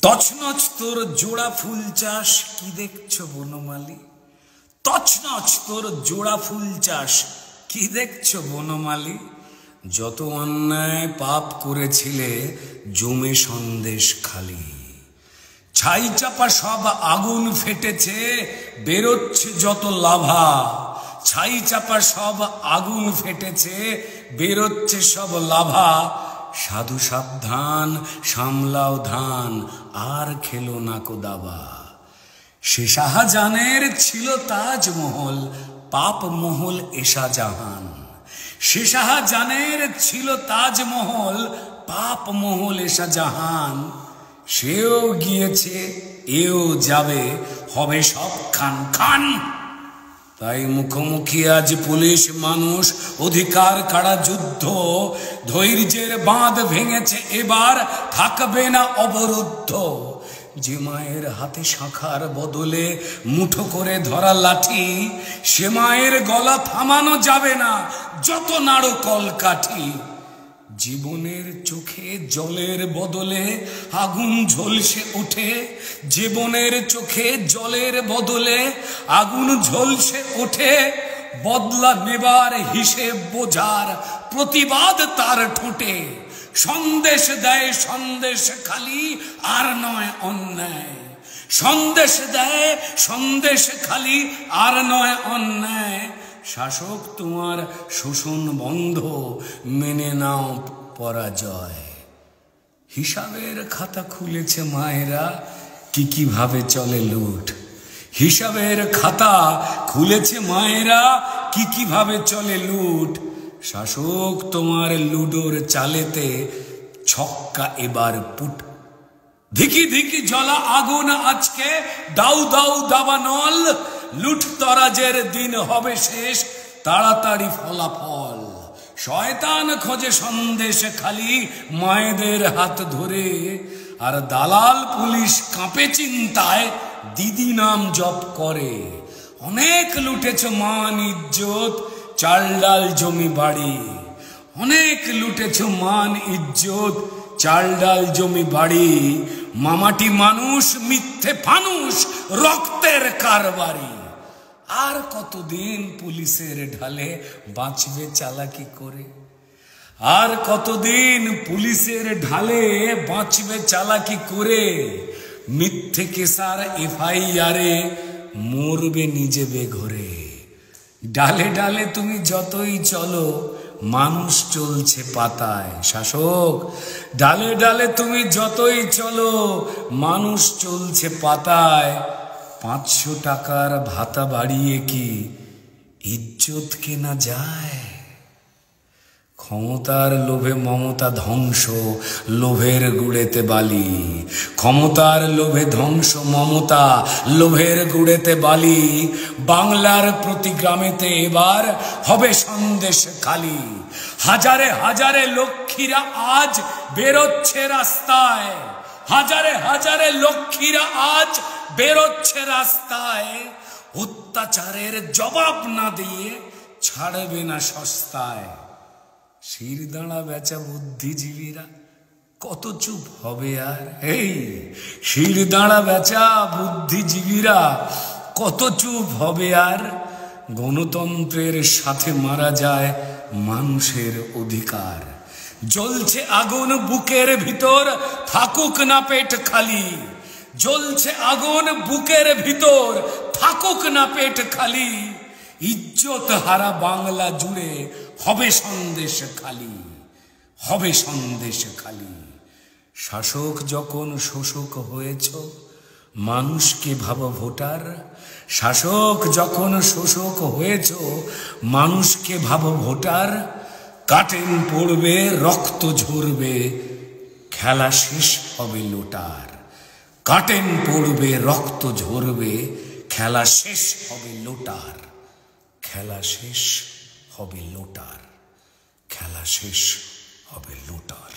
তছনছ তোর জোড়া ফুল চাষ কি দেখছো বনমালী, তছনছ তোর জোড়া ফুল চাষ কি দেখছো বনমালী। যত অন্যায় পাপ করেছিলে জমে সন্দেশ খালি, ছাই চাপা সব আগুন ফেটেছে বেরোচ্ছে যত লাভা। ছাই চাপা সব আগুন ফেটেছে বেরোচ্ছে সব লাভা। সাধু সাবধান সামলাও ধান আর খেলো না কো দাবা। সে শাহজাহানের ছিল তাজমহল, পাপ মহল এশা জাহান। সে শাহজাহানের ছিল তাজমহল, পাপ মহল এশা জাহান। সেও গিয়েছে এও যাবে, হবে সব খান খান। তাই মুখোমুখি আজ পুলিশ মানুষ, অধিকার কাড়া যুদ্ধ। ধৈর্যের বাঁধ ভেঙেছে এবার, থাকবে না অবরুদ্ধ। যে মায়ের হাতে শাখার বদলে মুঠো করে ধরা লাঠি, সে মায়ের গলা থামানো যাবে না যত নাড়ো কলকাঠি। জীবনের চোখে জলের বদলে আগুন ঝলসে ওঠে, জীবনের চোখে জলের বদলে আগুন ঝলসে ওঠে। বদলা নেবার হিসেব বোঝার প্রতিবাদ তার ঠোঁটে। সন্দেশ দেয় সন্দেশ খালি আর নয় অন্যায়। সন্দেশ দেয় সন্দেশ খালি আর নয় অন্যায়। শাসক তোমার শোষণ বন্ধ, মেনে নাও পরাজয়। হিসাবের খাতা খুলেছে মায়েরা, কি কিভাবে চলে লুট। হিসাবের খাতা খুলেছে মায়েরা, কি কিভাবে চলে লুট। শাসক তোমার লুডোর চালেতে ছক্কা এবার পুট। ধিকি ধিকি জ্বলা আগুন আজকে, দাউ দাউ দাবানল। লুট তরাজের দিন হবে শেষ, তাড়াতাড়ি ফলাফল। শয়তান খোঁজে সন্দেশ খালি মায়েদের হাত ধরে, আর দালাল পুলিশ কাঁপে চিন্তায় দিদি নাম জপ করে। অনেক লুটেছ মান ইজ্জত, চাল ডাল জমি বাড়ি। অনেক লুটেছ মান ইজ্জত, চাল ডাল জমি বাড়ি। মামাটি মানুষ মিথ্যে ফানুষ, রক্তের কারবারি। আর কতদিন পুলিশের ঢালে বাঁচবে চালাকি করে। আর কতদিন পুলিশের ঢালে বাঁচবে চালাকি করে। মিথ্যে কেসার এফআইআরে মরবে নিজে বেঘরে। ডালে ডালে তুমি যতই চলো মানুষ চলছে পাতায়। শাসক ডালে ডালে তুমি যতই চলো মানুষ চলছে পাতায়। 500 টাকার ভাতা বাড়িয়ে কি ইজ্জত কেনা যায়। ক্ষমতার লোভে মমতা ধ্বংস, লোভের গুড়েতে বালি। ক্ষমতার লোভে ধ্বংস মমতা, লোভের গুড়েতে বালি। বাংলার প্রতি গ্রামেতে এবার হবে সন্দেশ খালি। হাজারে হাজারে লক্ষ্মীরা আজ বেরোচ্ছে রাস্তায়। হাজারে হাজারে লক্ষ্মীরা আজ বেরোচ্ছে রাস্তায়। অত্যাচারের জবাব না দিয়ে ছাড়বে না সস্তায়। শিরদাঁড়া বেচা বুদ্ধিজীবীরা কত চুপ হবে আর। এই শিরদাঁড়া বেচা বুদ্ধিজীবীরা কত চুপ হবে আর। গণতন্ত্রের সাথে মারা যায় মানুষের অধিকার। জ্বলছে আগুন বুকের ভিতর, থাকুক না পেট খালি। জ্বলছে আগুন বুকের ভিতর, থাকুক না পেট খালি। ইজ্জত হারা বাংলা জুড়ে হবে সন্দেশ খালি, হবে সন্দেশ খালি। শাসক যখন শোষক হয়েছ মানুষকে ভাবো ভোটার। শাসক যখন শোষক হয়েছ মানুষকে ভাবো ভোটার। কাটেন পড়বে রক্ত ঝরবে, খেলা শেষ হবে লোটার। কাটেন পড়বে রক্ত ঝরবে, খেলা শেষ হবে লোটার। খেলা শেষ হবে লোটার, খেলা শেষ হবে লোটার।